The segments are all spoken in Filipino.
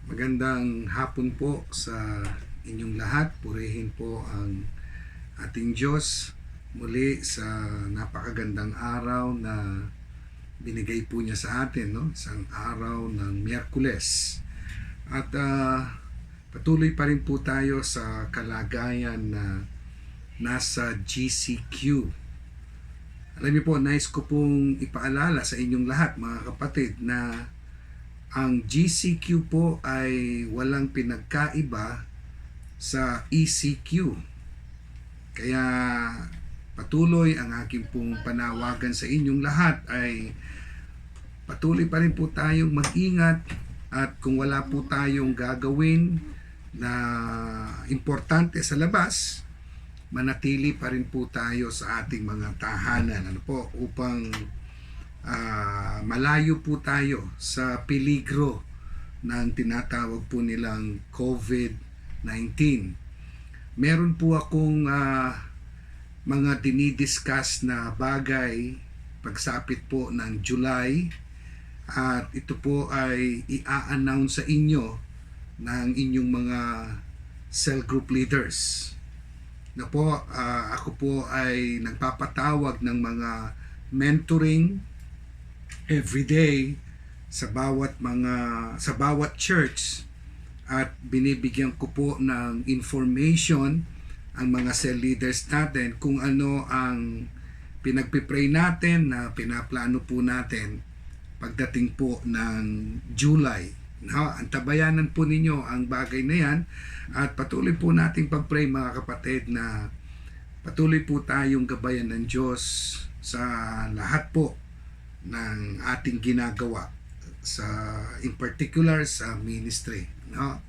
Magandang hapon po sa inyong lahat. Purihin po ang ating Diyos muli sa napakagandang araw na binigay po niya sa atin, no? Isang araw ng Miyerkules. At patuloy pa rin po tayo sa kalagayan na nasa GCQ. Alam niyo po, nais ko pong ipaalala sa inyong lahat, mga kapatid, na ang GCQ po ay walang pinagkaiba sa ECQ. Kaya patuloy ang aking pong panawagan sa inyong lahat ay patuloy pa rin po tayong mag-ingat, at kung wala po tayong gagawin na importante sa labas, manatili pa rin po tayo sa ating mga tahanan, upang malayo po tayo sa peligro ng tinatawag po nilang COVID-19. Meron po akong mga dinidiscuss na bagay pagsapit po ng July, at ito po ay i-announce sa inyo ng inyong mga cell group leaders. Ako po ay nagpapatawag ng mga mentoring everyday sa bawat church, at binibigyan ko po ng information ang mga cell leaders natin kung ano ang pinagpipray natin na pinaplano po natin pagdating po ng July. Antabayanan po ninyo ang bagay na yan, at patuloy po nating pag-pray, mga kapatid, na patuloy po tayong gabayan ng Diyos sa lahat po ng ating ginagawa, in particular sa ministry.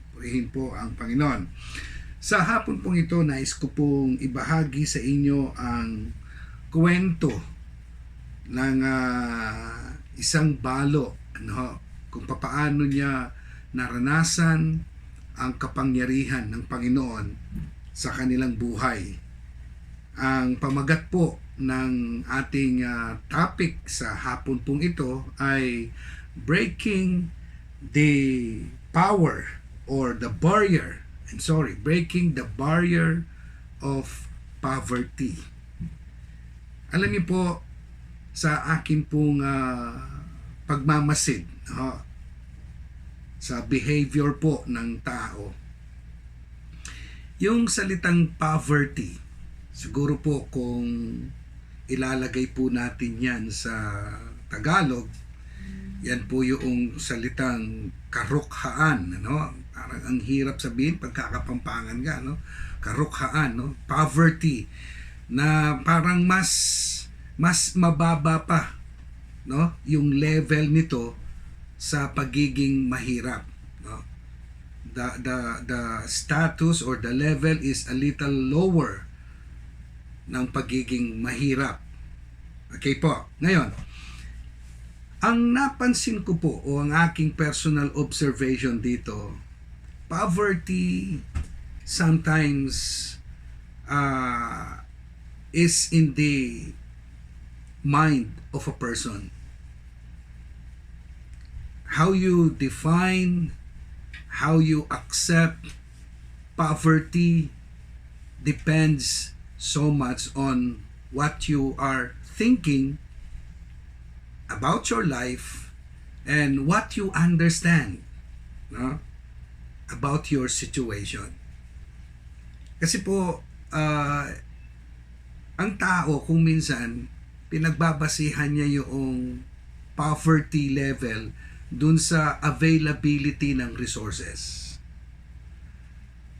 Purihin po ang Panginoon. Sa hapon pong ito, nais ko pong ibahagi sa inyo ang kwento ng isang balo, kung papaano niya naranasan ang kapangyarihan ng Panginoon sa kanilang buhay. Ang pamagat po ng ating topic sa hapon pong ito ay breaking the barrier of poverty. Alam niyo po, sa akin pong pagmamasid sa behavior po ng tao, yung salitang poverty, siguro po kung ilalagay po natin yan sa Tagalog, yan po yung salitang karukhaan, Parang ang hirap sabihin pagkakapampangan ka, Karukhaan, Poverty, na parang mas mababa pa, yung level nito sa pagiging mahirap, The status or the level is a little lower ng pagiging mahirap. Okay po. Ngayon, ang napansin ko po, o ang aking personal observation dito, poverty sometimes is in the mind of a person. How you define, how you accept poverty depends so much on what you are thinking about your life and what you understand, about your situation. Kasi po, ang tao kung minsan pinagbabasihan niya yung poverty level dun sa availability ng resources.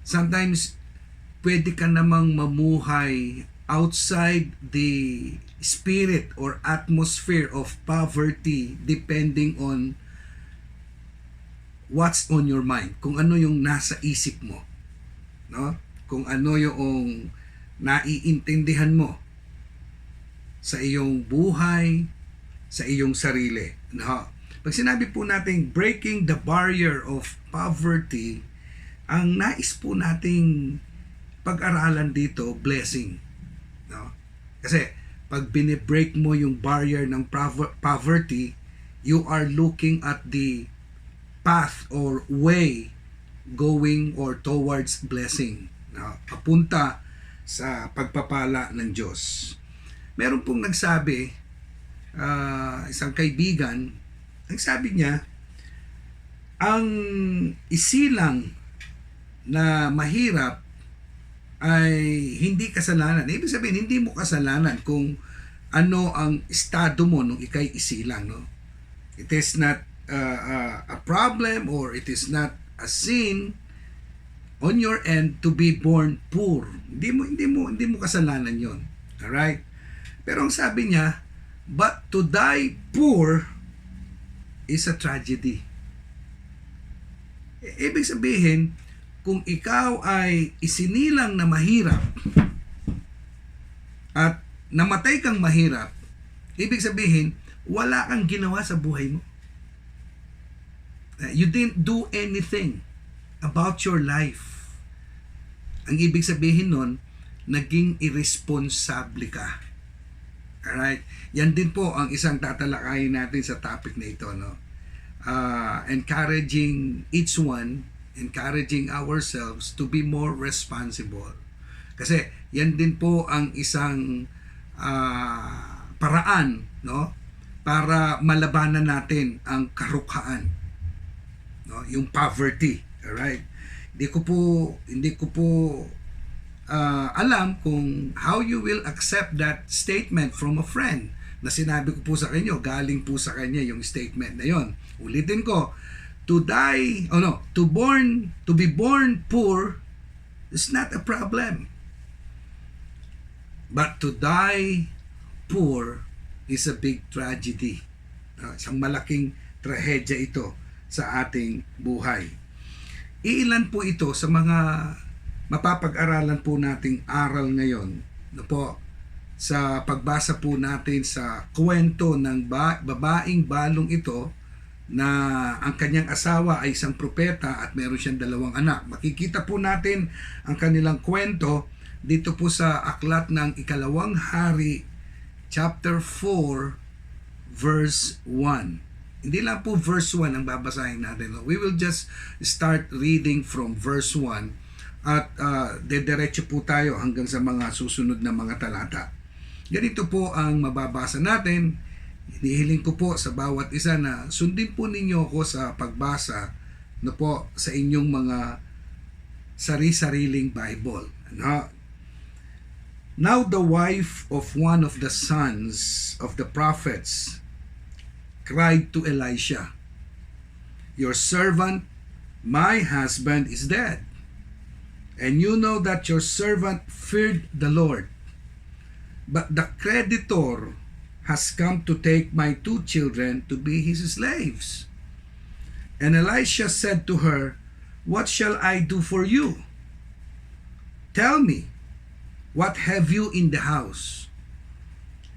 Sometimes pwede ka namang mamuhay outside the spirit or atmosphere of poverty depending on what's on your mind, kung ano yung nasa isip mo, kung ano yung naiintindihan mo sa iyong buhay, sa iyong sarili. Pag sinabi po natin breaking the barrier of poverty, ang nais po nating pag-aralan dito, blessing. Kasi pag binibreak mo yung barrier ng poverty, you are looking at the path or way going or towards blessing. Papunta sa pagpapala ng Diyos. Meron pong nagsabi, isang kaibigan, ang sabi niya, ang isilang na mahirap ay hindi kasalanan. Ibig sabihin, hindi mo kasalanan kung ano ang estado mo nung ikay isilang. No? It is not a problem or it is not a sin on your end to be born poor. Hindi mo kasalanan 'yon. All right? Pero ang sabi niya, but to die poor is a tragedy. Ibig sabihin, kung ikaw ay isinilang na mahirap at namatay kang mahirap, ibig sabihin, wala kang ginawa sa buhay mo. You didn't do anything about your life. Ang ibig sabihin nun, naging irresponsible ka. Alright? Yan din po ang isang tatalakayin natin sa topic na ito. No? Encouraging each one, encouraging ourselves to be more responsible. Kasi yan din po ang isang paraan, no, para malabanan natin ang karukhaan, no, yung poverty. Alright? Hindi ko po alam kung how you will accept that statement from a friend na sinabi ko po sa kanyo, galing po sa kanya yung statement na yon. Ulitin ko, to be born poor is not a problem. But to die poor is a big tragedy. Isang malaking trahedya ito sa ating buhay. Iilan po ito sa mga mapapag-aralan po nating aral ngayon. Po, sa pagbasa po natin sa kwento ng babaeng balong ito na ang kanyang asawa ay isang propeta at meron siyang 2 anak. Makikita po natin ang kanilang kwento dito po sa aklat ng Ikalawang Hari, chapter 4, verse 1. Hindi lang po verse 1 ang babasahin natin. We will just start reading from verse 1 at dediretso po tayo hanggang sa mga susunod na mga talata. Ganito po ang mababasa natin. Hinihiling ko po sa bawat isa na sundin po ninyo ako sa pagbasa na po sa inyong mga sari-sariling Bible. Now the wife of one of the sons of the prophets cried to Elisha, "Your servant, my husband, is dead. And you know that your servant feared the Lord. But the creditor has come to take my 2 children to be his slaves." And Elisha said to her, "What shall I do for you? Tell me, what have you in the house?"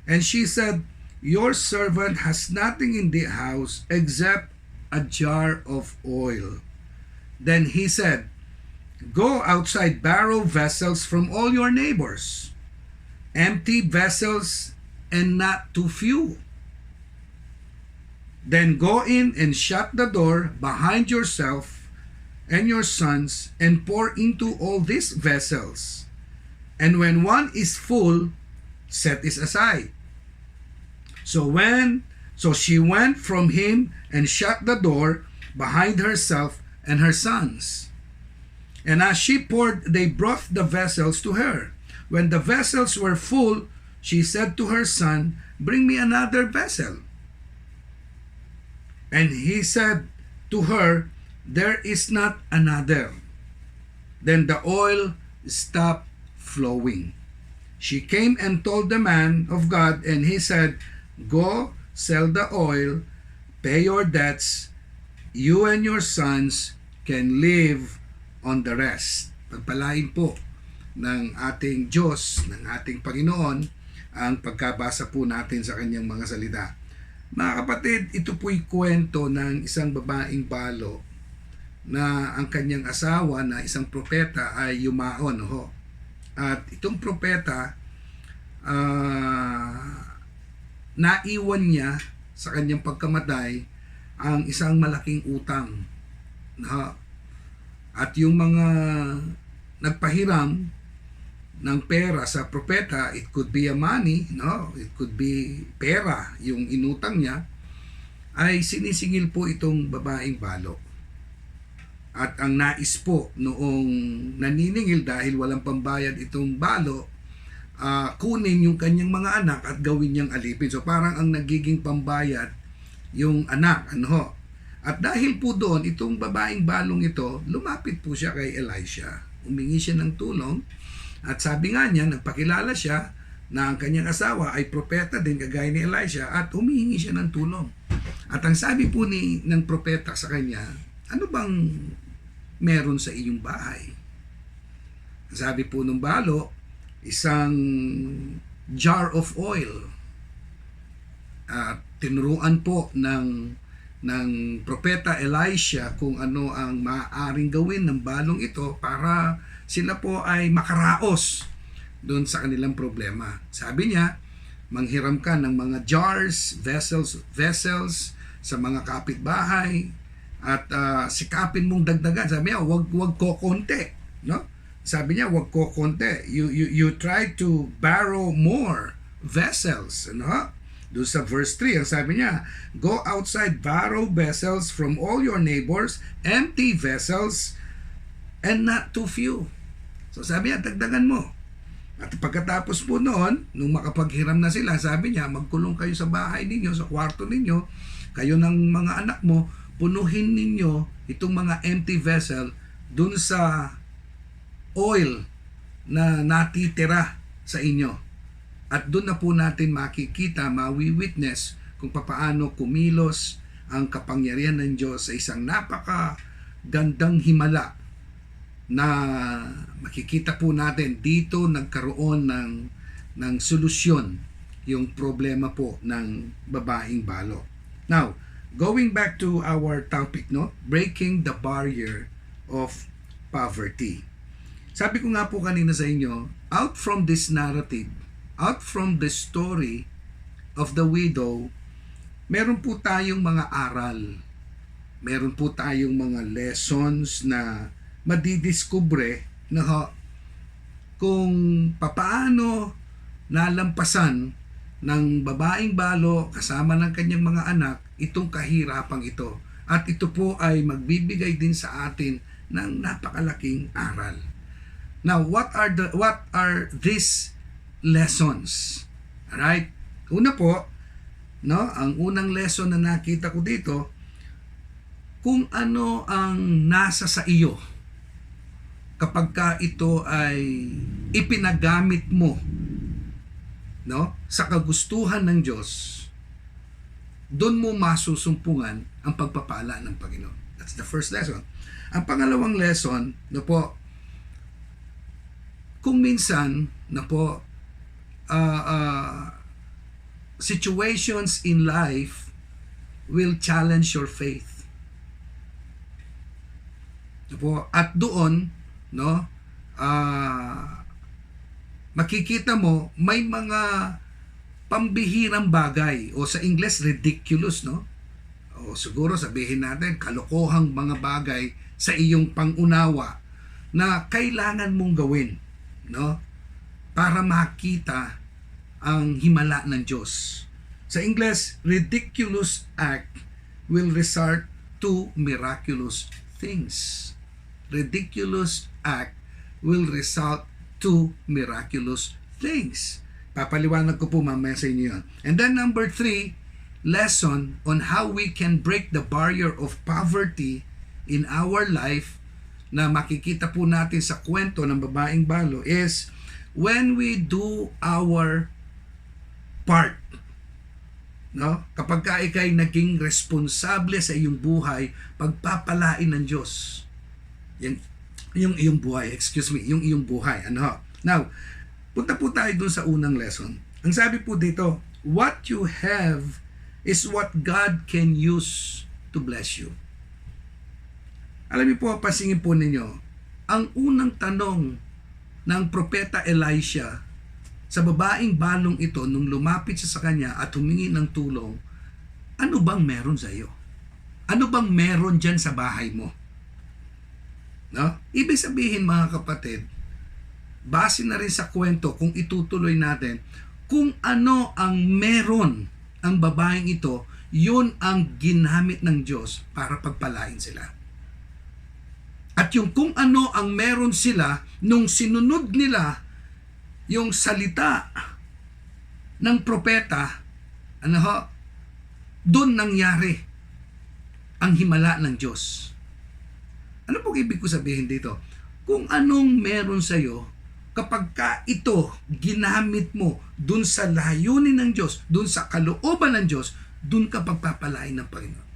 And she said, "Your servant has nothing in the house except a jar of oil." Then he said, "Go outside, borrow vessels from all your neighbors, empty vessels and not too few. Then go in and shut the door behind yourself and your sons and pour into all these vessels. And when one is full, set it aside." So she went from him and shut the door behind herself and her sons. And as she poured, they brought the vessels to her. When the vessels were full, she said to her son, "Bring me another vessel." And he said to her, "There is not another." Then the oil stopped flowing. She came and told the man of God, and he said, "Go, sell the oil, pay your debts, you and your sons can live on the rest." Pagpalain po ng ating Diyos, ng ating Panginoon, ang pagkabasa po natin sa kanyang mga salita. Mga kapatid, ito po'y kwento ng isang babaeng balo na ang kanyang asawa na isang propeta ay yumaon. At itong propeta, naiwan niya sa kanyang pagkamatay ang isang malaking utang no? At yung mga nagpahiram ng pera sa propeta, it could be a money, no? It could be pera, yung inutang niya, ay sinisingil po itong babaeng balo. At ang nais po noong naniningil dahil walang pambayad itong balo, kunin yung kanyang mga anak at gawin niyang alipin. So parang ang nagiging pambayad yung anak, ano ho. At dahil po doon, itong babaeng balong ito, lumapit po siya kay Elisha. Humingi siya ng tulong. At sabi nga niya, nagpakilala siya na ang kanyang asawa ay propeta din kagaya ni Elisha at humihingi siya ng tulong. At ang sabi po ng propeta sa kanya, ano bang meron sa iyong bahay? Ang sabi po ng balo, isang jar of oil. Tinuruan po ng propeta Elisha kung ano ang maaaring gawin ng balong ito para sila po ay makaraos doon sa kanilang problema. Sabi niya, manghiram ka ng mga jars, vessels sa mga kapitbahay at sikapin mong dagdagan. Sabi niya, wag ko konti, no? Sabi niya, wag ko konti. You try to borrow more vessels, no? Doon sa verse 3, ang sabi niya, go outside, borrow vessels from all your neighbors, empty vessels, and not too few. So sabi niya, dagdagan mo. At pagkatapos po noon, nung makapaghiram na sila, sabi niya, magkulong kayo sa bahay ninyo, sa kwarto ninyo, kayo ng mga anak mo, punuhin ninyo itong mga empty vessel dun sa oil na natitira sa inyo. At doon na po natin makikita, mawi-witness kung papaano kumilos ang kapangyarihan ng Diyos sa isang napakagandang himala na makikita po natin dito nagkaroon ng solusyon yung problema po ng babaeng balo. Now, going back to our topic, no? Breaking the barrier of poverty. Sabi ko nga po kanina sa inyo, out from this narrative, out from the story of the widow, meron po tayong mga aral. Meron po tayong mga lessons na madidiskubre na kung papaano nalampasan ng babaeng balo kasama ng kanyang mga anak itong kahirapang ito. At ito po ay magbibigay din sa atin ng napakalaking aral. Now, what are these lessons? Alright? Una po, no, ang unang lesson na nakita ko dito, kung ano ang nasa sa iyo kapag ka ito ay ipinagamit mo, no, sa kagustuhan ng Diyos, doon mo masusumpungan ang pagpapala ng Panginoon. That's the first lesson. Ang pangalawang lesson, no po, kung minsan, na po, situations in life will challenge your faith. Po, at doon, no, makikita mo may mga pambihirang bagay o sa English ridiculous, no? O siguro sabihin natin kalokohang mga bagay sa iyong pangunawa na kailangan mong gawin, no? Para makita ang himala ng Diyos. Sa English, ridiculous act will result to miraculous things. Ridiculous act will result to miraculous things. Papaliwanag ko po mamaya sa inyo yun. And then number 3, lesson on how we can break the barrier of poverty in our life na makikita po natin sa kwento ng babaeng balo is when we do our part. No? Kapag ka ikay naging responsable sa iyong buhay, pagpapalain ng Diyos. Yung iyong buhay, yung iyong buhay. Ano? Now, punta po tayo dun sa unang lesson. Ang sabi po dito, what you have is what God can use to bless you. Alam niyo po, pasingin po ninyo, ang unang tanong ng propeta Elisha sa babaeng balong ito nung lumapit siya sa kanya at humingi ng tulong, ano bang meron sa iyo? Ano bang meron dyan sa bahay mo? No? Ibig sabihin mga kapatid, base na rin sa kwento kung itutuloy natin, kung ano ang meron ang babaeng ito, yun ang ginamit ng Diyos para pagpalain sila. At yung kung ano ang meron sila, nung sinunod nila yung salita ng propeta, doon nangyari ang himala ng Diyos. Ano pong ibig ko sabihin dito? Kung anong meron sa'yo, kapag ka ito ginamit mo dun sa layunin ng Diyos, dun sa kalooban ng Diyos, dun ka pagpapalain ng Panginoon.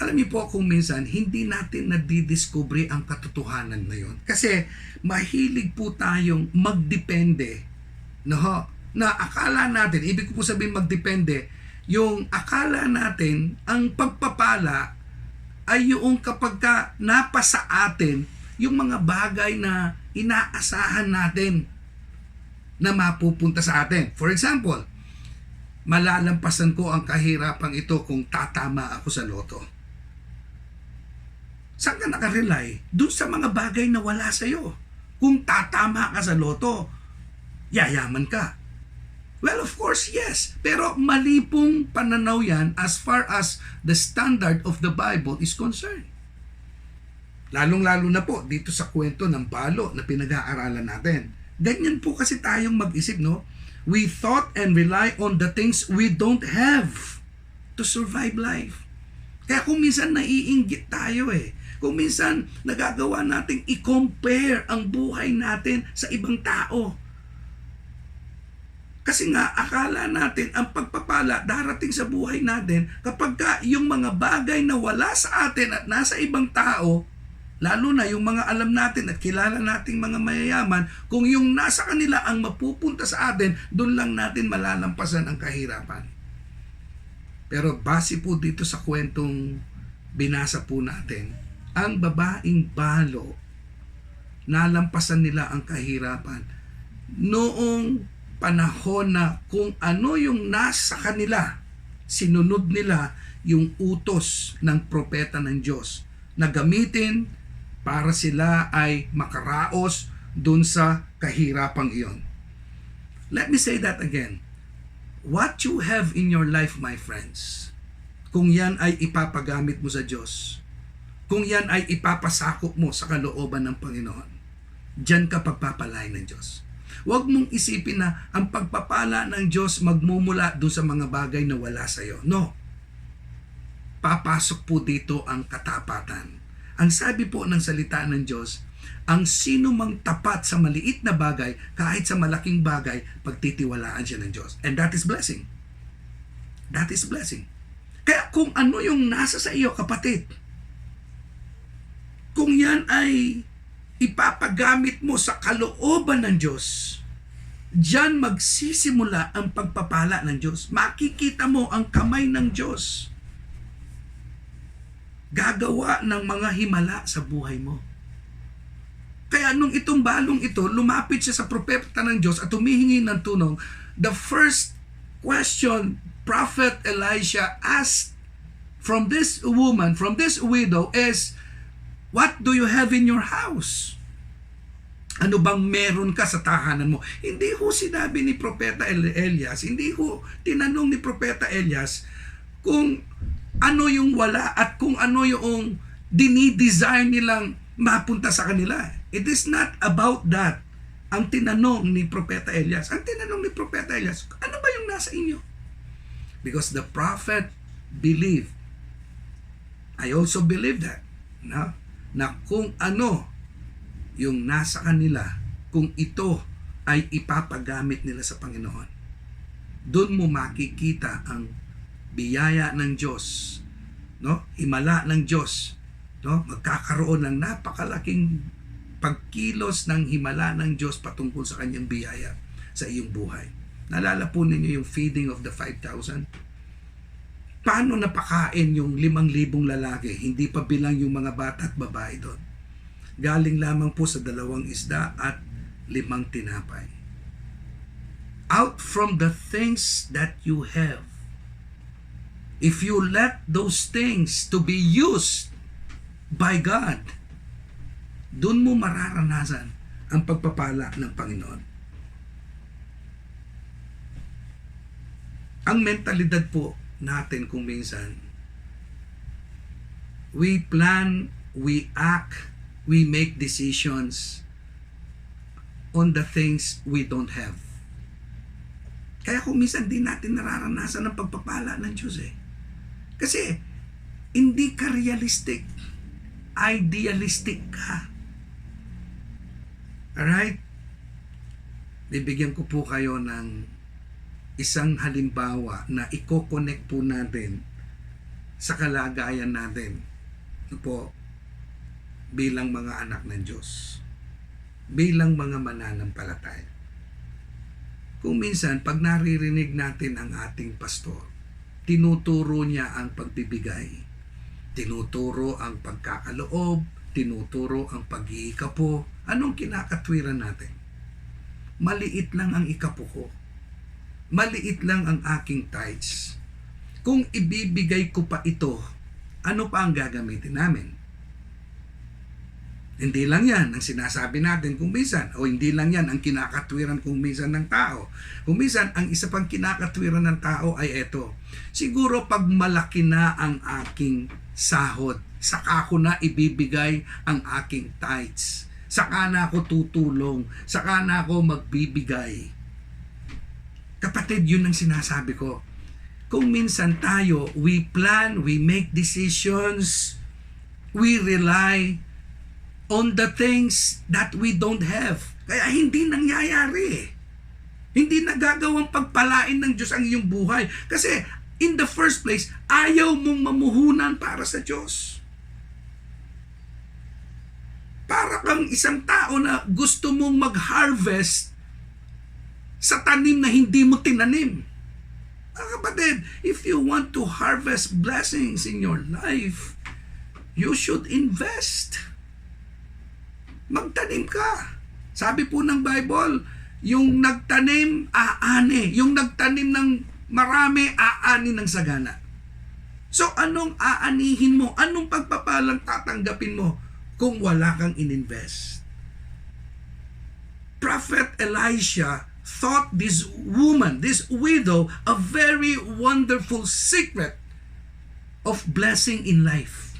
Alam niyo po kung minsan, hindi natin nadidiscover ang katotohanan na yun. Kasi mahilig po tayong magdepende. No? Na akala natin, ibig ko po sabihin magdepende, yung akala natin, ang pagpapala ay yung kapag ka napasa atin, yung mga bagay na inaasahan natin na mapupunta sa atin. For example, malalampasan ko ang kahirapang ito kung tatama ako sa loto. Saan ka nakarely? Doon sa mga bagay na wala sa'yo. Kung tatama ka sa loto, yayaman ka. Well, of course, yes. Pero mali pong pananaw yan as far as the standard of the Bible is concerned. Lalong-lalo na po dito sa kwento ng balo na pinag-aaralan natin. Ganyan po kasi tayong mag-isip, no? We thought and rely on the things we don't have to survive life. Kaya kung minsan naiinggit tayo kung minsan nagagawa nating i-compare ang buhay natin sa ibang tao. Kasi nga, akala natin ang pagpapala darating sa buhay natin kapag ka yung mga bagay na wala sa atin at nasa ibang tao, lalo na yung mga alam natin at kilala nating mga mayayaman, kung yung nasa kanila ang mapupunta sa atin, doon lang natin malalampasan ang kahirapan. Pero base po dito sa kwentong binasa po natin, ang babaeng balo, nalampasan nila ang kahirapan noong panahon na kung ano yung nasa kanila, sinunod nila yung utos ng propeta ng Diyos na gamitin para sila ay makaraos dun sa kahirapang iyon. Let me say that again. What you have in your life, my friends, kung yan ay ipapagamit mo sa Diyos, kung yan ay ipapasakop mo sa kalooban ng Panginoon, diyan ka pagpapalain ng Diyos. Huwag mong isipin na ang pagpapala ng Diyos magmumula doon sa mga bagay na wala sa iyo. No. Papasok po dito ang katapatan. Ang sabi po ng salita ng Diyos, ang sino mang tapat sa maliit na bagay, kahit sa malaking bagay, pagtitiwalaan siya ng Diyos. And that is blessing. That is blessing. Kaya kung ano yung nasa sa iyo, kapatid, kung yan ay ipapagamit mo sa kalooban ng Diyos, diyan magsisimula ang pagpapala ng Diyos. Makikita mo ang kamay ng Diyos. Gagawa ng mga himala sa buhay mo. Kaya nung itong balong ito, lumapit siya sa propeta ng Diyos at humihingi ng tulong, the first question Prophet Elisha asked from this woman, from this widow is, what do you have in your house? Ano bang meron ka sa tahanan mo? Hindi ho sinabi ni Propeta Elias, hindi ho tinanong ni Propeta Elias kung ano yung wala at kung ano yung dinidesire nilang mapunta sa kanila. It is not about that. Ang tinanong ni Propeta Elias, ano ba yung nasa inyo? Because the prophet believed. I also believe that. No? Na kung ano yung nasa kanila, kung ito ay ipapagamit nila sa Panginoon, doon mo makikita ang biyaya ng Diyos, no? Himala ng Diyos, no? Magkakaroon ng napakalaking pagkilos ng himala ng Diyos patungkol sa kanyang biyaya sa iyong buhay. Naalala po ninyo yung feeding of the 5,000? Paano napakain yung 5,000 lalaki? Hindi pa bilang yung mga bata at babae doon. Galing lamang po sa 2 isda at 5 tinapay. Out from the things that you have, if you let those things to be used by God, Doon mo mararanasan ang pagpapala ng Panginoon. Ang mentalidad po natin kung minsan, we plan, we act, we make decisions on the things we don't have. Kaya kung minsan di natin nararanasan ang pagpapala ng Diyos Kasi hindi ka realistic. Idealistic ka. Alright? Bibigyan ko po kayo ng isang halimbawa na i-connect po natin sa kalagayan natin po bilang mga anak ng Diyos, bilang mga mananampalataya. Kung minsan, pag naririnig natin ang ating pastor, tinuturo niya ang pagbibigay, tinuturo ang pagkakaloob, tinuturo ang pag-iikapo. Anong kinakatwiran natin? Maliit lang ang ikapo ko. Maliit lang ang aking tithes. Kung ibibigay ko pa ito, ano pa ang gagamitin namin? Hindi lang yan ang sinasabi natin kung minsan, o hindi lang yan ang kinakatwiran kung minsan ng tao. Kung minsan, ang isa pang kinakatwiran ng tao ay eto. Siguro pag malaki na ang aking sahod, saka ko na ibibigay ang aking tithes. Saka na ako tutulong, saka na ako magbibigay. Kapatid, yun ang sinasabi ko. Kung minsan tayo, we plan, we make decisions, we rely on the things that we don't have. Kaya hindi nangyayari. Hindi nagagawang pagpalain ng Diyos ang iyong buhay. Kasi in the first place, ayaw mong mamuhunan para sa Diyos. Para kang isang tao na gusto mong mag-harvest sa tanim na hindi mo tinanim. Mga kapatid, if you want to harvest blessings in your life, you should invest. Magtanim ka. Sabi po ng Bible, yung nagtanim, aani. Yung nagtanim ng marami, aani ng sagana. So, anong aanihin mo? Anong pagpapalang tatanggapin mo kung wala kang ininvest? Prophet Elisha thought this woman, this widow, a very wonderful secret of blessing in life.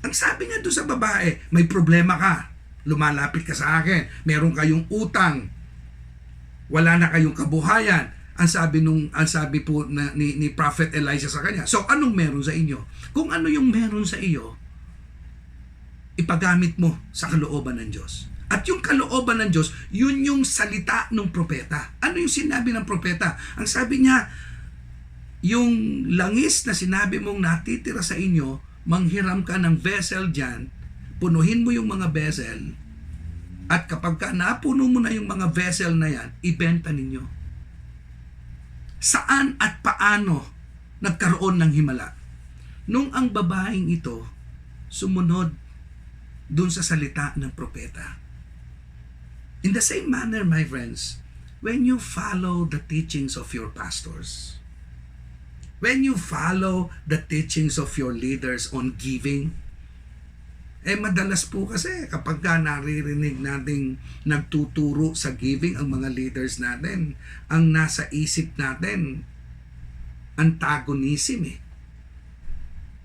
Ang sabi niya doon sa babae, may problema ka, lumalapit ka sa akin, meron kayong utang, wala na kayong kabuhayan. Ang sabi po ni Prophet Elisha sa kanya, so anong meron sa inyo? Kung ano yung meron sa iyo, ipagamit mo sa kalooban ng Diyos. At yung kalooban ng Diyos, yun yung salita ng propeta. Ano yung sinabi ng propeta? Ang sabi niya, yung langis na sinabi mong natitira sa inyo, manghiram ka ng vessel dyan, punuhin mo yung mga vessel, at kapag ka napuno mo na yung mga vessel na yan, ibenta ninyo. Saan at paano nagkaroon ng himala? Nung ang babaeng ito, sumunod dun sa salita ng propeta. In the same manner, my friends, when you follow the teachings of your pastors, when you follow the teachings of your leaders on giving, madalas po kasi kapag ka naririnig nating nagtuturo sa giving ang mga leaders natin, ang nasa isip natin, antagonism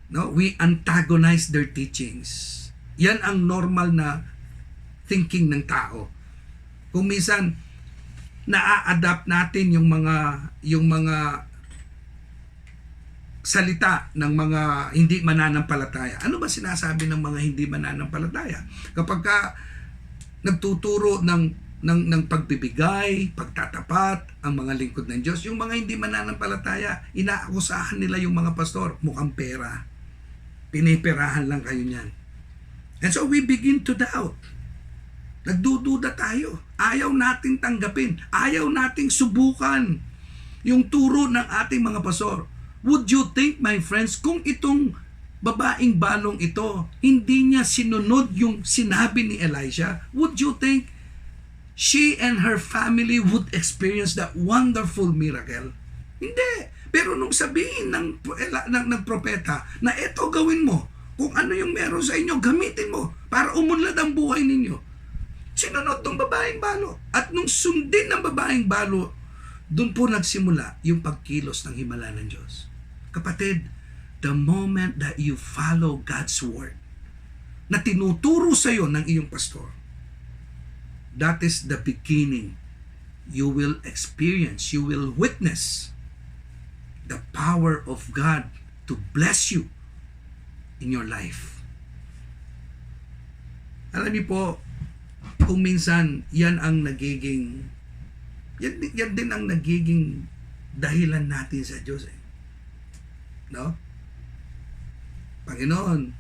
No? We antagonize their teachings. Yan ang normal na thinking ng tao. Kung minsan, na-adapt natin yung mga salita ng mga hindi mananampalataya. Ano ba sinasabi ng mga hindi mananampalataya? Kapag ka nagtuturo ng pagbibigay, pagtatapat, ang mga lingkod ng Diyos, yung mga hindi mananampalataya, inaakusahan nila yung mga pastor, mukhang pera. Piniperahan lang kayo niyan. And so we begin to doubt. Nagdududa tayo. Ayaw nating tanggapin. Ayaw nating subukan yung turo ng ating mga pastor. Would you think, my friends, kung itong babaeng balong ito, hindi niya sinunod yung sinabi ni Elisha, would you think she and her family would experience that wonderful miracle? Hindi. Pero nung sabihin ng propeta na eto gawin mo, Kung ano yung meron sa inyo, gamitin mo para umunlad ang buhay ninyo. Sinunod ng babaeng balo. At nung sundin ng babaeng balo, doon po nagsimula yung pagkilos ng himala ng Diyos. Kapatid, the moment that you follow God's word, na tinuturo sa iyo ng iyong pastor, that is the beginning. You will experience, you will witness the power of God to bless you in your life. Alam niyo po, kung minsan yan ang nagiging yan din ang nagiging dahilan natin sa Diyos eh. No? Panginoon,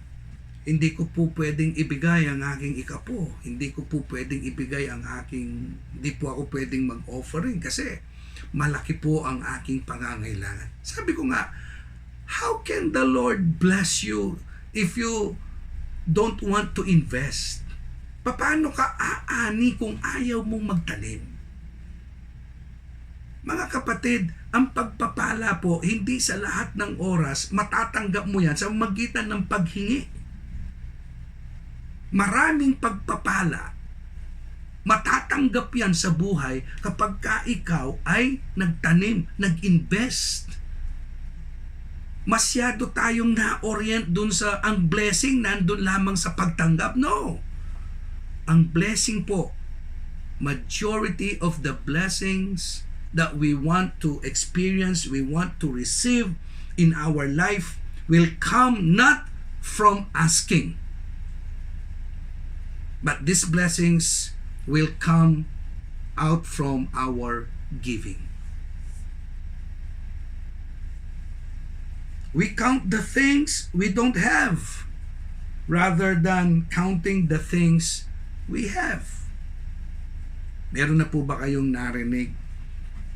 hindi ko po pwedeng ibigay ang aking ikapo. Hindi ko po pwedeng ibigay ang aking, hindi po ako pwedeng mag-offering kasi malaki po ang aking pangangailangan. Sabi ko nga, how can the Lord bless you if you don't want to invest? Paano ka aani kung ayaw mong magtanim? Mga kapatid, ang pagpapala po, hindi sa lahat ng oras matatanggap mo yan sa magitan ng paghingi. Maraming pagpapala, matatanggap yan sa buhay kapag ka ikaw ay nagtanim, nag-invest. Masyado tayong na-orient dun sa ang blessing nandun lamang sa pagtanggap. No. Ang blessing po, majority of the blessings that we want to experience, we want to receive in our life will come not from asking. But these blessings will come out from our giving. We count the things we don't have rather than counting the things we have. Meron na po ba kayong narinig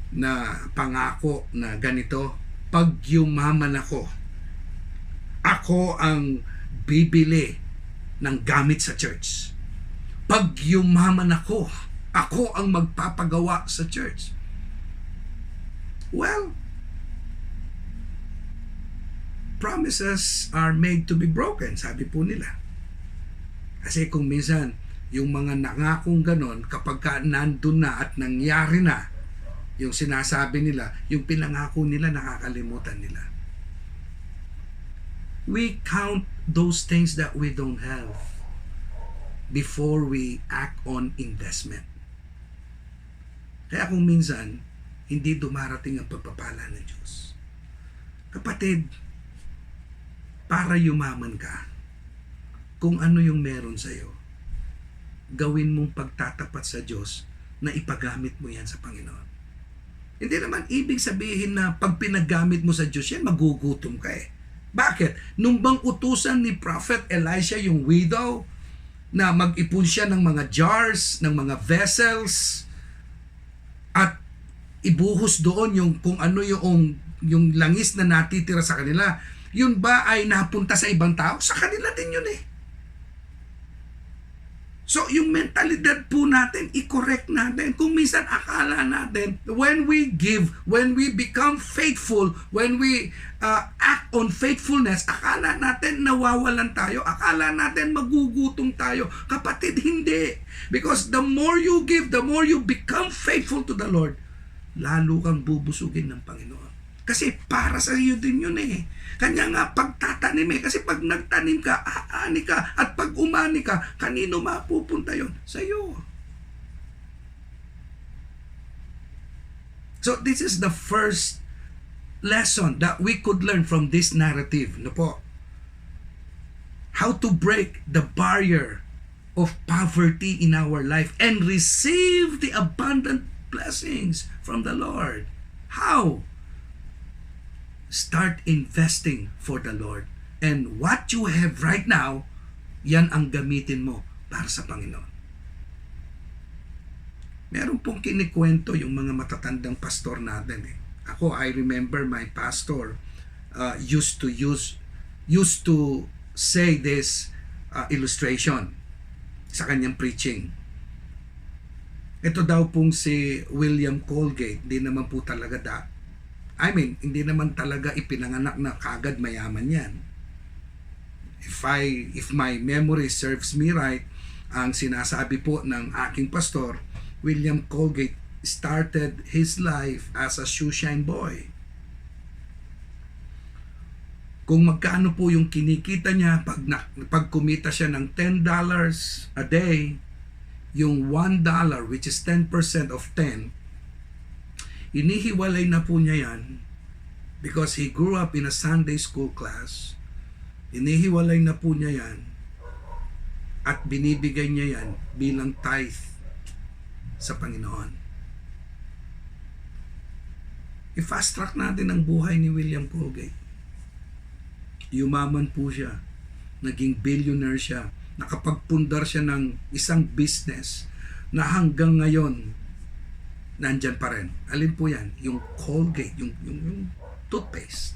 na pangako na ganito? Pag yumaman ako, ako ang bibili ng gamit sa church. Pag yumaman ako, ako ang magpapagawa sa church. Well, promises are made to be broken, sabi po nila. Kasi kung minsan, yung mga nangakong ganon, kapag ka nandun na at nangyari na, yung sinasabi nila, yung pinangako nila, nakakalimutan nila. We count those things that we don't have before we act on investment. Kaya kung minsan, hindi dumarating ang pagpapala ng Diyos. Kapatid, para yumaman ka, kung ano yung meron sa'yo, gawin mong pagtatapat sa Diyos na ipagamit mo yan sa Panginoon. Hindi naman ibig sabihin na pag pinagamit mo sa Diyos yan, magugutom ka eh. Bakit? Nung bang utusan ni Prophet Elisha yung widow na mag-ipon siya ng mga jars, ng mga vessels, at ibuhos doon yung kung ano yung langis na natitira sa kanila, yun ba ay napunta sa ibang tao? Sa kanila din yun eh. So, yung mentalidad po natin, i-correct natin. Kung minsan akala natin, when we give, when we become faithful, when we act on faithfulness, akala natin nawawalan tayo, akala natin magugutom tayo. Kapatid, hindi. Because the more you give, the more you become faithful to the Lord, lalo kang bubusugin ng Panginoon. Kasi para sa iyo din yun eh. Kanya nga pagtatanim eh. Kasi pag nagtanim ka, aani ka. At pag umani ka, kanino mapupunta yun? Sa iyo. So this is the first lesson that we could learn from this narrative. No po? How to break the barrier of poverty in our life and receive the abundant blessings from the Lord. How? Start investing for the Lord. And what you have right now, yan ang gamitin mo para sa Panginoon. Meron pong kinikwento yung mga matatandang pastor natin eh. Ako, I remember my pastor used to say this illustration sa kanyang preaching. Ito daw pong si William Colgate, di naman po talaga hindi naman talaga ipinanganak na kagad mayaman yan. if my memory serves me right, ang sinasabi po ng aking pastor, William Colgate started his life as a shoeshine boy. Kung magkano po yung kinikita niya pag kumita siya ng $10 a day, yung $1 which is 10% of 10, inihiwalay na po niya yan because he grew up in a Sunday school class. Inihiwalay na po niya yan at binibigay niya yan bilang tithe sa Panginoon. I-fast track natin ang buhay ni William Colgate. Yumaman po siya. Naging billionaire siya. Nakapagpundar siya ng isang business na hanggang ngayon nandyan pa rin. Alin po yan? Yung Colgate, yung toothpaste.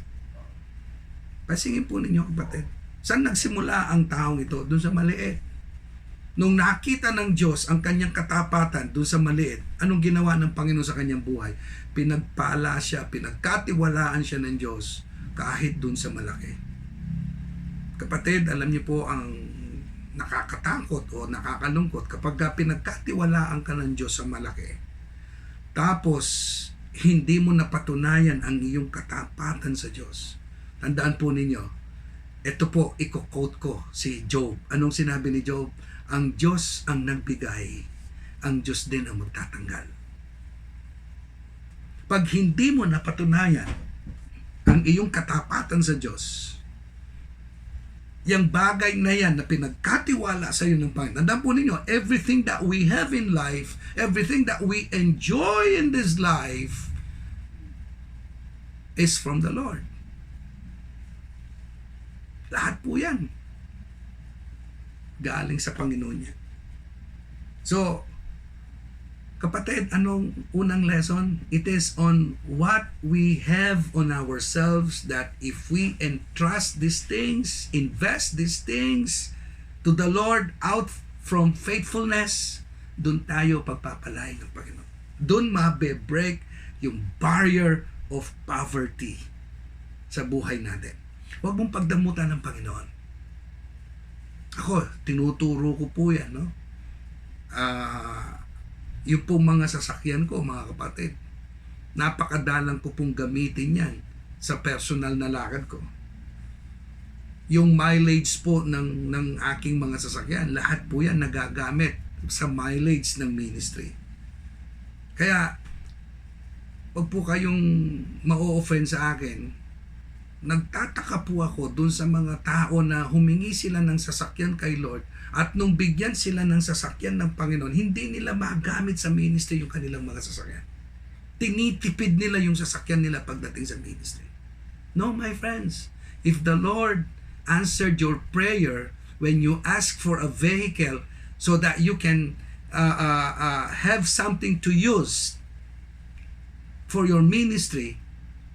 Pasingin po ninyo, kapatid. Saan nagsimula ang taong ito? Doon sa maliit. Nung nakita ng Diyos ang kanyang katapatan doon sa maliit, anong ginawa ng Panginoon sa kanyang buhay? Pinagpala siya, pinagkatiwalaan siya ng Diyos kahit doon sa malaki. Kapatid, alam niyo po ang nakakatakot o nakakalungkot kapag pinagkatiwalaan ka ng Diyos sa malaki. Tapos, hindi mo napatunayan ang iyong katapatan sa Diyos. Tandaan po ninyo, ito po, i-quote ko si Job. Anong sinabi ni Job? Ang Diyos ang nagbigay, ang Diyos din ang magtatanggal. Pag hindi mo napatunayan ang iyong katapatan sa Diyos, yung bagay na yan na pinagkatiwala sa iyo ng Panginoon. Tandaan po ninyo, everything that we have in life, everything that we enjoy in this life is from the Lord. Lahat po yan galing sa Panginoon niya. So, kapatid, anong unang lesson? It is on what we have on ourselves, that if we entrust these things, invest these things to the Lord out from faithfulness, doon tayo pagpapalain ng Panginoon. Doon mabe-break yung barrier of poverty sa buhay natin. Huwag mong pagdamutan ng Panginoon. Ako, tinuturo ko po yan, no? Yung pong mga sasakyan ko, mga kapatid, napakadalang ko pong gamitin yan sa personal na lakad ko. Yung mileage po ng aking mga sasakyan, lahat po yan nagagamit sa mileage ng ministry. Kaya, wag po kayong ma-offend sa akin. Nagtataka po ako dun sa mga tao na humingi sila ng sasakyan kay Lord at nung bigyan sila ng sasakyan ng Panginoon, hindi nila magamit sa ministry yung kanilang mga sasakyan. Tinitipid nila yung sasakyan nila pagdating sa ministry. No, my friends, if the Lord answered your prayer when you ask for a vehicle so that you can have something to use for your ministry,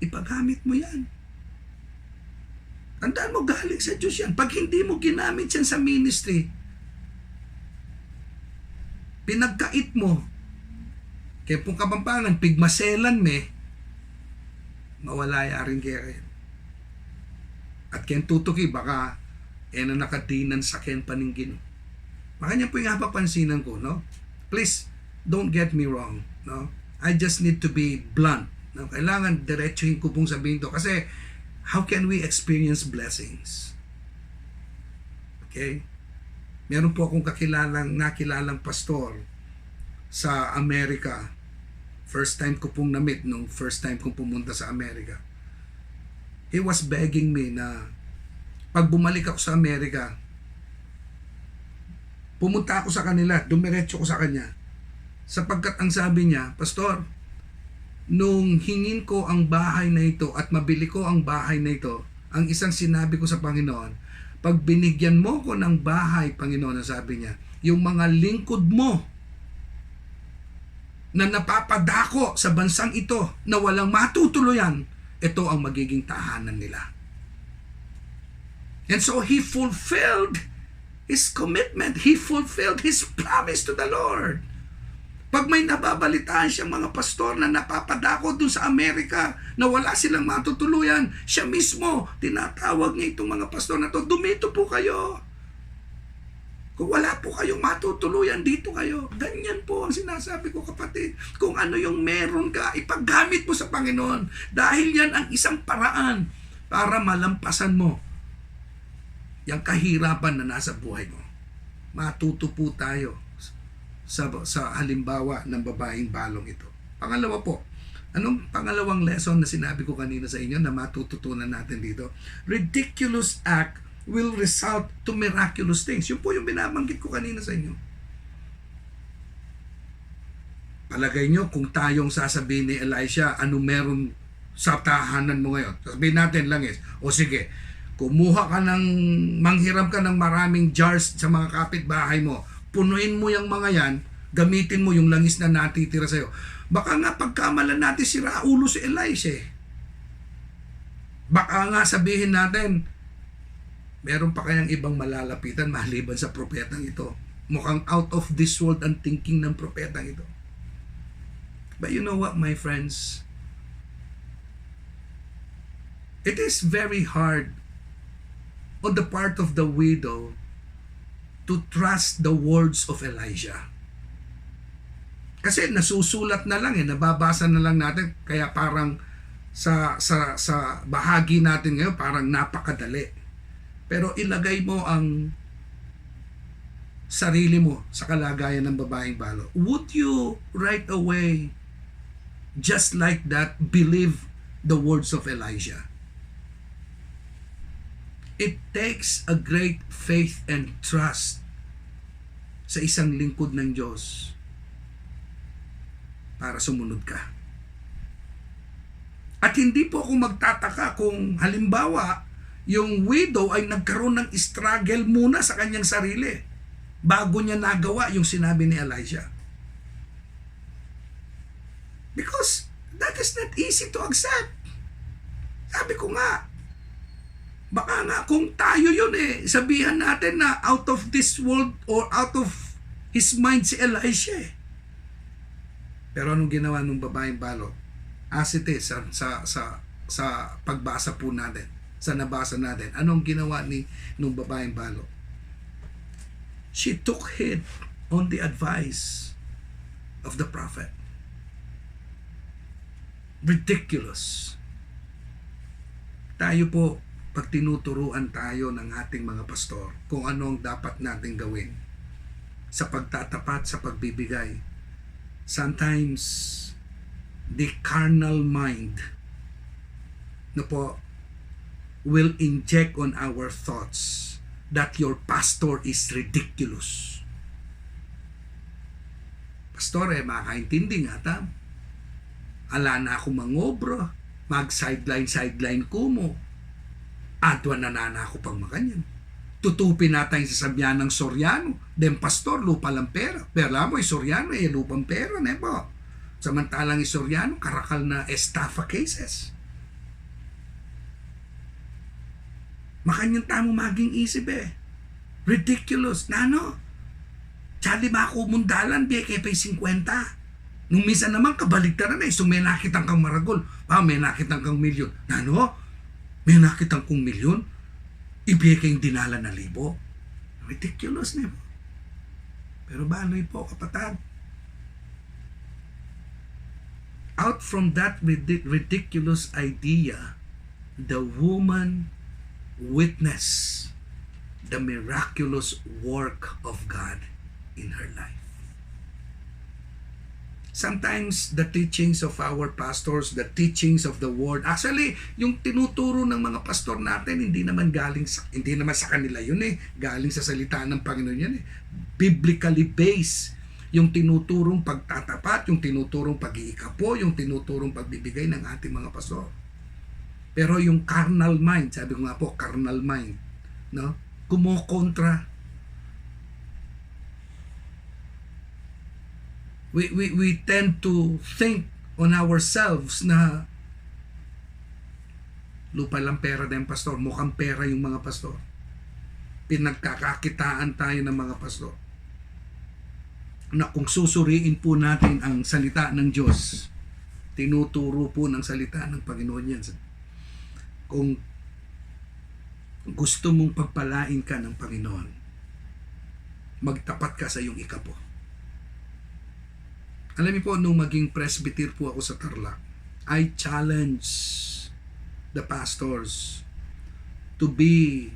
ipagamit mo yan. Tandaan mo, galing sa Diyos yan. Pag hindi mo ginamit yan sa ministry, pinagkait mo, kaya pong Kapampangan, pigmaselan me, mawala yaring kaya yan. At kaya tutuki, baka na nakadinan sa kaya paningin. Makanya po yung papansinan ko, no? Please, don't get me wrong, no? I just need to be blunt. No? Kailangan diretsuhin ko pong sabihin to kasi how can we experience blessings? Okay? Meron po akong nakilalang pastor sa Amerika. First time ko pong na-meet nung first time kong pumunta sa Amerika. He was begging me na pag bumalik ako sa Amerika, pumunta ako sa kanila, dumiretso ko sa kanya. Sapagkat ang sabi niya, Pastor, nung hingin ko ang bahay na ito at mabili ko ang bahay na ito, ang isang sinabi ko sa Panginoon, pag binigyan mo ko ng bahay, Panginoon, sabi niya, yung mga lingkod mo na napapadako sa bansang ito na walang matutuluyan, ito ang magiging tahanan nila. And so he fulfilled his commitment. He fulfilled his promise to the Lord. Pag may nababalitaan siyang mga pastor na napapadako dun sa Amerika na wala silang matutuluyan, siya mismo, tinatawag niya itong mga pastor na to, dumito po kayo. Kung wala po kayong matutuluyan, dito kayo. Ganyan po ang sinasabi ko, kapatid. Kung ano yung meron ka, ipaggamit mo sa Panginoon. Dahil yan ang isang paraan para malampasan mo yung kahirapan na nasa buhay mo. Matuto po tayo sa halimbawa ng babaeng balong ito. Pangalawa po, anong pangalawang lesson na sinabi ko kanina sa inyo na matututunan natin dito? Ridiculous act will result to miraculous things. Yun po yung binabanggit ko kanina sa inyo. Palagay nyo kung tayong sasabihin ni Elisha, ano meron sa tahanan mo ngayon? Sabihin natin lang o sige, kumuha ka manghiram ka ng maraming jars sa mga kapitbahay mo, punuin mo yung mga yan, gamitin mo yung langis na natitira sa'yo. Baka nga pagkamalan natin sira ulo si Elisha. Baka nga sabihin natin, meron pa kayang ibang malalapitan maliban sa propetang ito. Mukhang out of this world ang thinking ng propetang ito. But you know what, my friends? It is very hard on the part of the widow to trust the words of Elijah. Kasi nasusulat na lang nababasa na lang natin, kaya parang sa bahagi natin ngayon parang napakadali. Pero ilagay mo ang sarili mo sa kalagayan ng babaeng balo. Would you right away, just like that, believe the words of Elijah? It takes a great faith and trust sa isang lingkod ng Diyos para sumunod ka. At hindi po ako magtataka kung halimbawa yung widow ay nagkaroon ng struggle muna sa kanyang sarili bago niya nagawa yung sinabi ni Elijah. Because that is not easy to accept. Sabi ko nga, baka nga kung tayo yun sabihan natin na out of this world or out of his mind si Elisha. Pero anong ginawa ng babaeng balo? As it is, sa pagbasa po natin, sa nabasa natin, anong ginawa nung babaeng balo? She took heed on the advice of the prophet. Ridiculous. Tayo po, pag tinuturuan tayo ng ating mga pastor kung anong dapat nating gawin sa pagtatapat, sa pagbibigay, sometimes the carnal mind will inject on our thoughts that your pastor is ridiculous. Pastor, makaintindi nga ta. Ala na ako mangobra, mag-sideline ko mo. Adwa na ako pang makanyan. Tutupin natin sa sabyan ng Soriano. Den pastor, lupa lang pera. Pero alam mo, Soriano, lupang pera, po. Samantalang Soriano, karakal na estafa cases. Makanyang tamo maging isip Ridiculous. Nano? Chali ba ako mundalan, kay 50? Nung minsan naman, kabaligtaran so may nakitang kang maragol. May nakitang kang milyon. Nano? May nakitang kong milyon, ibigay kayong dinala na 1,000. Ridiculous na po. Pero baloy po, kapatid. Out from that ridiculous idea, the woman witnessed the miraculous work of God in her life. Sometimes the teachings of our pastors, the teachings of the word, actually yung tinuturo ng mga pastor natin hindi naman sa kanila yun galing sa salita ng Panginoon yan biblically based yung tinuturong pagtatapat, yung tinuturong pag-iikapo, yung tinuturong pagbibigay ng ating mga pastor. Pero yung carnal mind, sabi ko nga po, carnal mind, kumokontra. We tend to think on ourselves na lupa lang pera din pastor, mukhang pera yung mga pastor. Pinagkakakitaan tayo ng mga pastor. na kung susuriin po natin ang salita ng Diyos, tinuturo po ng salita ng Panginoon yan. Kung gusto mong pagpalain ka ng Panginoon, magtapat ka sa iyong ikapo. Alam niyo po, nung maging presbyter po ako sa Tarlac, I challenge the pastors to be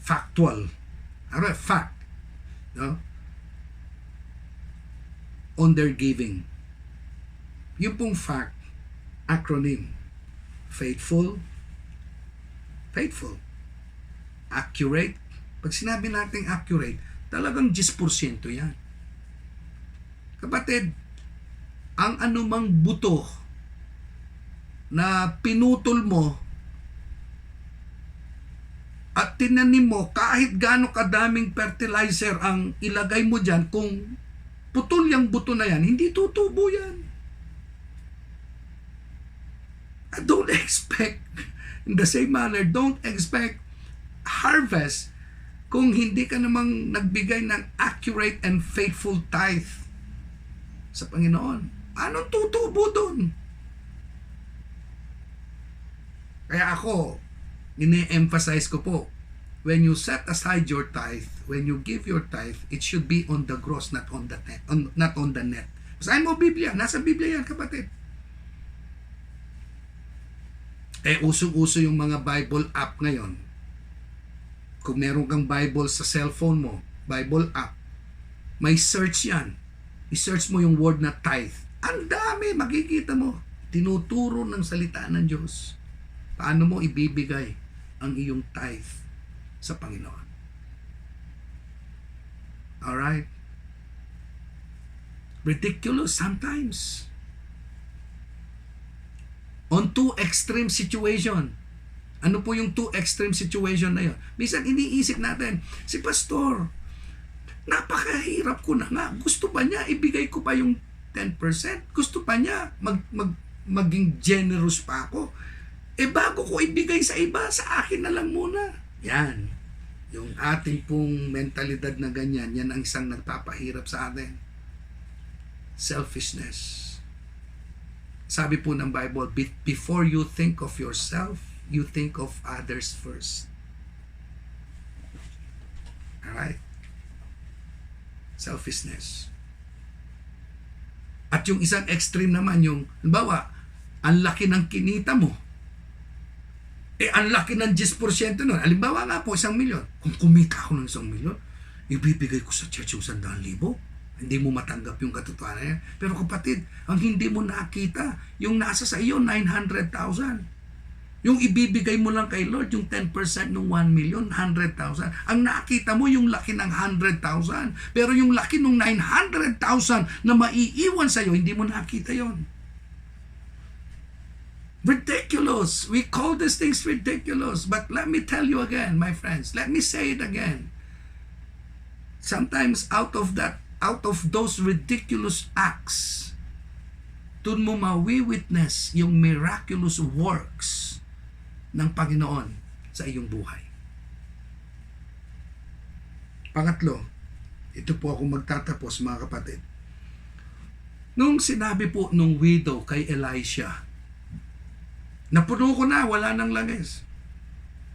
factual. Fact. No? On their giving. Yung pong fact, acronym. Faithful. Accurate. Pag sinabi natin accurate, talagang 10% yan. Kapatid, ang anumang buto na pinutol mo at tinanim mo, kahit gaano kadaming fertilizer ang ilagay mo dyan, kung putol yung buto na yan, hindi tutubo yan. Don't expect, in the same manner, don't expect harvest kung hindi ka namang nagbigay ng accurate and faithful tithe sa Panginoon. Anong tutubo doon? Kaya ako, ine-emphasize ko po, when you set aside your tithe, when you give your tithe, it should be on the gross, not on the net. Not on the net. Basahin mo Biblia. Nasa Biblia yan, kapatid. Usong-uso yung mga Bible app ngayon. Kung meron kang Bible sa cellphone mo, Bible app, may search yan. I-search mo yung word na tithe. Ang dami, makikita mo. Tinuturo ng salita ng Diyos. Paano mo ibibigay ang iyong tithe sa Panginoon? Alright? Ridiculous sometimes. On two extreme situation. Ano po yung two extreme situation na yun? Minsan iniisip natin, si Pastor, napakahirap ko na nga. Gusto ba niya ibigay ko pa yung 10%? Gusto pa niya maging generous pa ako? Bago ko ibigay sa iba, sa akin na lang muna. Yan. Yung ating pong mentalidad na ganyan, yan ang isang nagpapahirap sa atin. Selfishness. Sabi po ng Bible, before you think of yourself, you think of others first. Alright? Selfishness. At yung isang extreme naman, yung, halimbawa, ang laki ng kinita mo, ang laki ng 10% nun. Halimbawa nga po, 1 milyon. Kung kumita ako ng 1 milyon, ibibigay ko sa church yung 100,000. Hindi mo matanggap yung katotohanan yan. Pero kapatid, ang hindi mo nakita, yung nasa sa iyo, 900,000. Yung ibibigay mo lang kay Lord, yung 10% ng 1 million, 100,000. Ang nakita mo, yung laki ng 100,000. Pero yung laki ng 900,000 na maiiwan sa iyo, hindi mo nakita yon. Ridiculous. We call these things ridiculous. But let me tell you again, my friends. Let me say it again. Sometimes out of those ridiculous acts, dun mo mawi-witness yung miraculous works ng Panginoon sa iyong buhay. Pangatlo, ito po ako magtatapos mga kapatid. Nung sinabi po nung widow kay Elisha, napuno ko na, wala nang langis.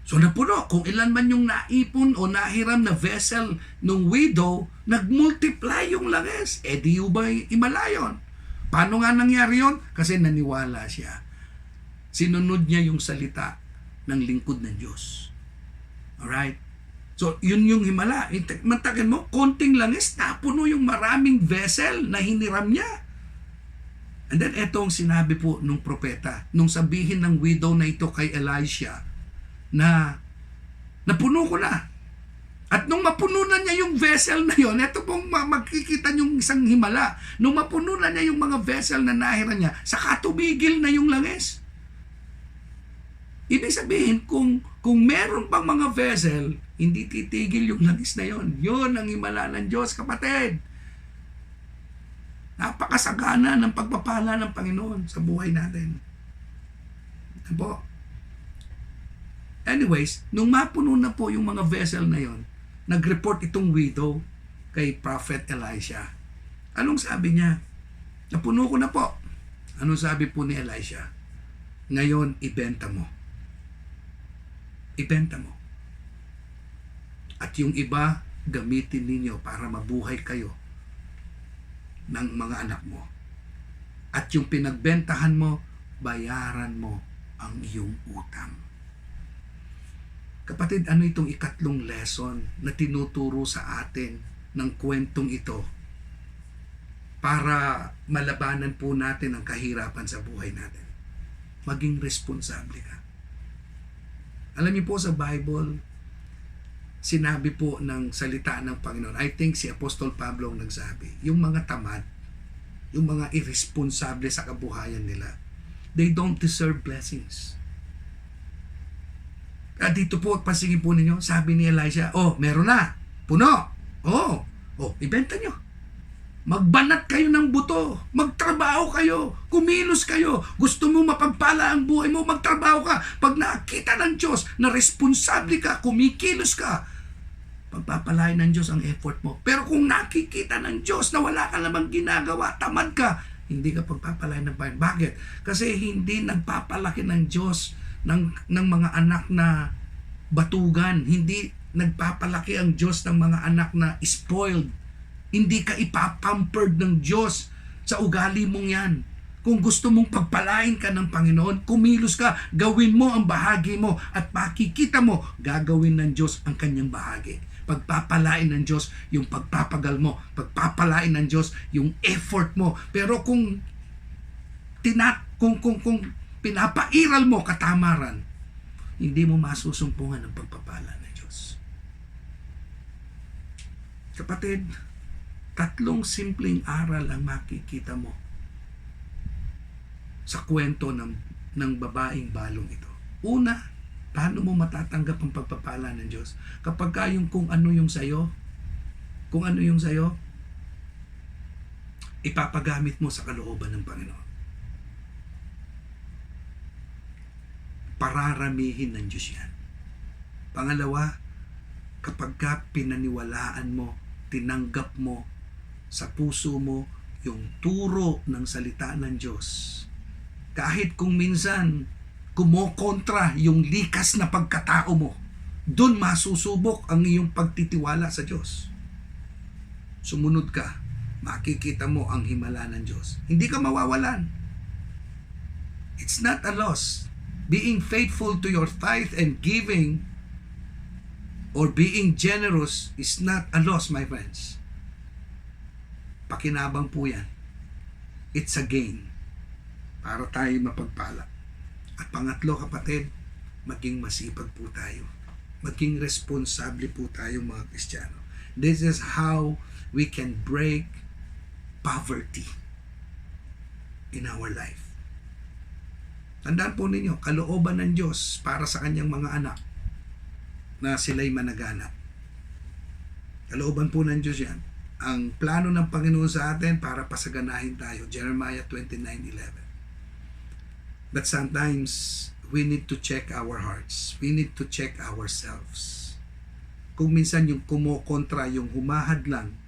So napuno, kung ilan man yung naipon o nahiram na vessel ng widow, nagmultiply yung langis. Di ubay imalayon. Paano nga nangyari yun? Kasi naniwala siya. Sinunod niya yung salita ng lingkod ng Diyos. Alright? So, yun yung himala. Mantakin mo, konting langis, napuno yung maraming vessel na hiniram niya. And then, etong sinabi po nung propeta, nung sabihin ng widow na ito kay Elisha, na napuno ko na. At nung mapuno na niya yung vessel na yon, ito pong makikita yung isang himala. Nung mapuno na niya yung mga vessel na nahiram niya, saka tumigil na yung langis. Ibig sabihin, kung meron pang mga vessel, hindi titigil yung langis na yon. Yun ang himala ng Diyos, kapatid. Napakasagana ng pagpapala ng Panginoon sa buhay natin. Ano? Anyways, nung mapuno na po yung mga vessel na yon, nag-report itong widow kay Prophet Elisha. Anong sabi niya? Napuno ko na po. Anong sabi po ni Elisha? Ngayon, ibenta mo. Ibenta mo. At yung iba, gamitin ninyo para mabuhay kayo ng mga anak mo. At yung pinagbentahan mo, bayaran mo ang iyong utang. Kapatid, ano itong ikatlong lesson na tinuturo sa atin ng kwentong ito para malabanan po natin ang kahirapan sa buhay natin? Maging responsable ka. Alam niyo po sa Bible, sinabi po ng salita ng Panginoon, I think si Apostol Pablo ang nagsabi, yung mga tamad, yung mga irresponsable sa kabuhayan nila, they don't deserve blessings. At dito po, pasingin po ninyo, sabi ni Elisha, meron na, puno, ibenta nyo. Magbanat kayo ng buto, magtrabaho kayo, kumilos kayo, gusto mo mapagpala ang buhay mo, magtrabaho ka. Pag nakita ng Diyos na responsable ka, kumikilos ka, pagpapalain ng Diyos ang effort mo. Pero kung nakikita ng Diyos na wala ka namang ginagawa, tamad ka, hindi ka pagpapalain ng Panginoon. Bakit? Kasi hindi nagpapalaki ng Diyos ng mga anak na batugan. Hindi nagpapalaki ang Diyos ng mga anak na spoiled. Hindi ka ipapampered ng Diyos sa ugali mong yan. Kung gusto mong pagpalain ka ng Panginoon, kumilos ka, gawin mo ang bahagi mo at makikita mo, gagawin ng Diyos ang kanyang bahagi. Pagpapalain ng Diyos yung pagpapagal mo, pagpapalain ng Diyos yung effort mo. Pero kung pinapairal mo katamaran, hindi mo masusumpungan ng pagpapala ng Diyos. Kapatid, 3 simpleng aral ang makikita mo sa kwento ng babaeng balong ito. Una, paano mo matatanggap ang pagpapala ng Diyos? Kapag yung kung ano yung sayo, ipapagamit mo sa kalooban ng Panginoon. Pararamihin ng Diyos yan. Pangalawa, kapag pinaniwalaan mo, tinanggap mo sa puso mo yung turo ng salita ng Diyos, kahit kung minsan kumokontra yung likas na pagkatao mo, doon masusubok ang iyong pagtitiwala sa Diyos. Sumunod ka, makikita mo ang himala ng Diyos. Hindi ka mawawalan. It's not a loss. Being faithful to your tithe and giving or being generous is not a loss, my friends. Pakinabang po yan. It's a gain para tayo mapagpala. At pangatlo, kapatid, maging masipag po tayo. Maging responsable po tayo mga Kristiyano. This is how we can break poverty in our life. Tandaan po ninyo, kalooban ng Diyos para sa kanyang mga anak na sila'y managanap. Kalooban po ng Diyos yan. Ang plano ng Panginoon sa atin para pasaganahin tayo. Jeremiah 29:11. But sometimes, we need to check our hearts. We need to check ourselves. Kung minsan yung kumokontra, yung humahad lang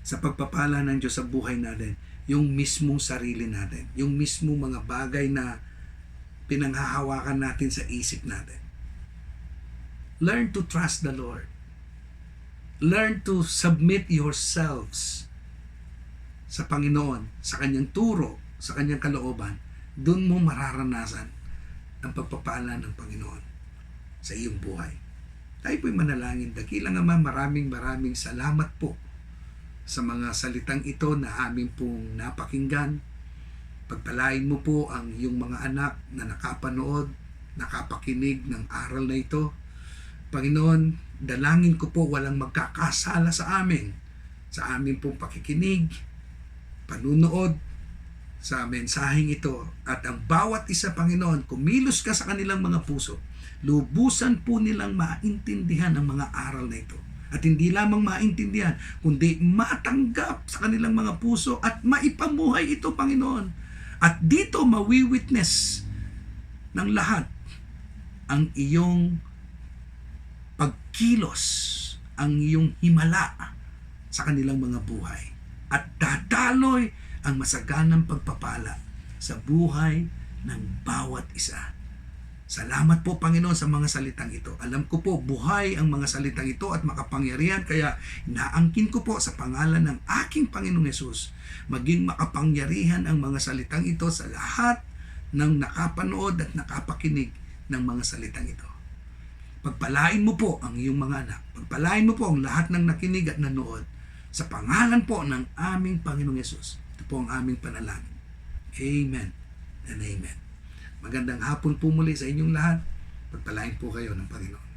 sa pagpapala ng Diyos sa buhay natin, yung mismong sarili natin, yung mismong mga bagay na pinanghahawakan natin sa isip natin. Learn to trust the Lord. Learn to submit yourselves sa Panginoon, sa kanyang turo, sa kanyang kalooban. Doon mo mararanasan ang pagpapala ng Panginoon sa iyong buhay. Tayo po'y manalangin. Dakilang Ama, maraming salamat po sa mga salitang ito na aming pong napakinggan. Pagpalain mo po ang iyong mga anak na nakapanood, nakapakinig ng aral na ito. Panginoon, dalangin ko po walang magkakasala sa amin, sa aming pong pakikinig, panunood sa mensaheng ito. At ang bawat isa, Panginoon, kumilos ka sa kanilang mga puso. Lubusan po nilang maintindihan ang mga aral na ito. At hindi lamang maintindihan, kundi matanggap sa kanilang mga puso at maipamuhay ito, Panginoon. At dito mawi-witness ng lahat ang iyong pagkilos, ang iyong himala sa kanilang mga buhay. At dadaloy ang masaganang pagpapala sa buhay ng bawat isa. Salamat po, Panginoon, sa mga salitang ito. Alam ko po, buhay ang mga salitang ito at makapangyarihan, kaya naangkin ko po sa pangalan ng aking Panginoong Yesus, maging makapangyarihan ang mga salitang ito sa lahat ng nakapanood at nakapakinig ng mga salitang ito. Pagpalain mo po ang iyong mga anak. Pagpalain mo po ang lahat ng nakinig at nanood. Sa pangalan po ng aming Panginoong Yesus. Ito po ang aming panalangin. Amen and amen. Magandang hapon po muli sa inyong lahat. Pagpalain po kayo ng Panginoon.